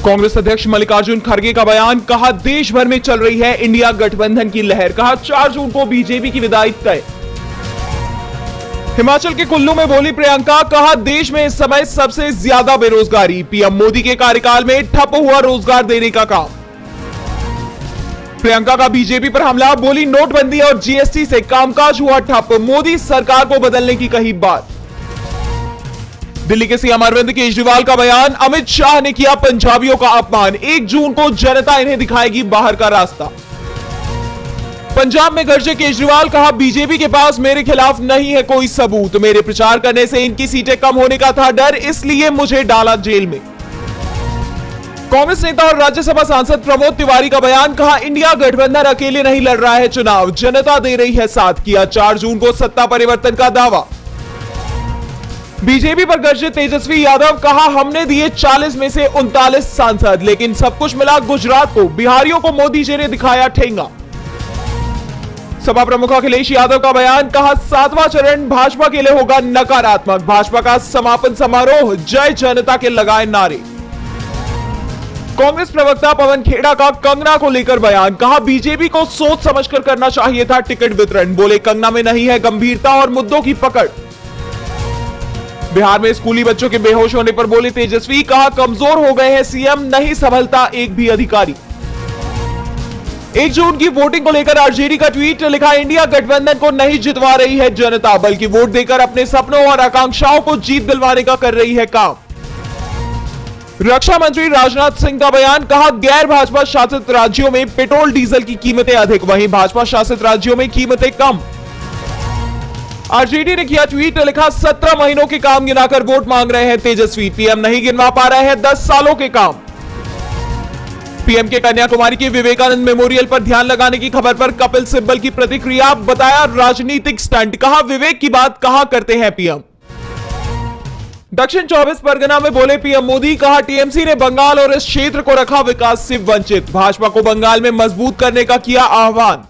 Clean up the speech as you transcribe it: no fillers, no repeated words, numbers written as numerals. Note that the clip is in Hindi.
कांग्रेस अध्यक्ष मल्लिकार्जुन खड़गे का बयान, कहा देश भर में चल रही है इंडिया गठबंधन की लहर, कहा 4 जून को बीजेपी की विदाई तय। हिमाचल के कुल्लू में बोली प्रियंका, कहा देश में इस समय सबसे ज्यादा बेरोजगारी, पीएम मोदी के कार्यकाल में ठप हुआ रोजगार देने का काम। प्रियंका का बीजेपी पर हमला, बोली नोटबंदी और जीएसटी से कामकाज हुआ ठप, मोदी सरकार को बदलने की कही बात। दिल्ली के सीएम अरविंद केजरीवाल का बयान, अमित शाह ने किया पंजाबियों का अपमान, 1 जून को जनता इन्हें दिखाएगी बाहर का रास्ता। पंजाब में गरजे केजरीवाल, कहा बीजेपी के पास मेरे खिलाफ नहीं है कोई सबूत, मेरे प्रचार करने से इनकी सीटें कम होने का था डर, इसलिए मुझे डाला जेल में। कांग्रेस नेता और राज्यसभा सांसद प्रमोद तिवारी का बयान, कहा इंडिया गठबंधन अकेले नहीं लड़ रहा है चुनाव, जनता दे रही है साथ, किया 4 जून को सत्ता परिवर्तन का दावा। बीजेपी पर गरजे तेजस्वी यादव, कहा हमने दिए 40 में से 39 सांसद, लेकिन सब कुछ मिला गुजरात को, बिहारियों को मोदी जी ने दिखाया ठेंगा। सपा प्रमुख अखिलेश यादव का बयान, कहा 7वां चरण भाजपा के लिए होगा नकारात्मक, भाजपा का समापन समारोह जय जनता के लगाए नारे। कांग्रेस प्रवक्ता पवन खेड़ा का कंगना को लेकर बयान, कहा बीजेपी को सोच समझकर करना चाहिए था टिकट वितरण, बोले कंगना में नहीं है गंभीरता और मुद्दों की पकड़। बिहार में स्कूली बच्चों के बेहोश होने पर बोले तेजस्वी, कहा कमजोर हो गए हैं सीएम, नहीं संभलता एक भी अधिकारी। 1 जून की वोटिंग को लेकर आरजेडी का ट्वीट, लिखा इंडिया गठबंधन को नहीं जितवा रही है जनता, बल्कि वोट देकर अपने सपनों और आकांक्षाओं को जीत दिलवाने का कर रही है काम। रक्षा मंत्री राजनाथ सिंह का बयान, कहा गैर भाजपा शासित राज्यों में पेट्रोल डीजल की कीमतें अधिक, वहीं भाजपा शासित राज्यों में कीमतें कम। आरजेडी ने किया ट्वीट, लिखा 17 महीनों के काम गिनाकर वोट मांग रहे हैं तेजस्वी, पीएम नहीं गिनवा पा रहे हैं 10 सालों के काम। पीएम के कन्याकुमारी के विवेकानंद मेमोरियल पर ध्यान लगाने की खबर पर कपिल सिब्बल की प्रतिक्रिया, बताया राजनीतिक स्टंट, कहा विवेक की बात कहां करते हैं पीएम। दक्षिण 24 परगना में बोले पीएम मोदी, कहा टीएमसी ने बंगाल और इस क्षेत्र को रखा विकास से वंचित, भाजपा को बंगाल में मजबूत करने का किया आह्वान।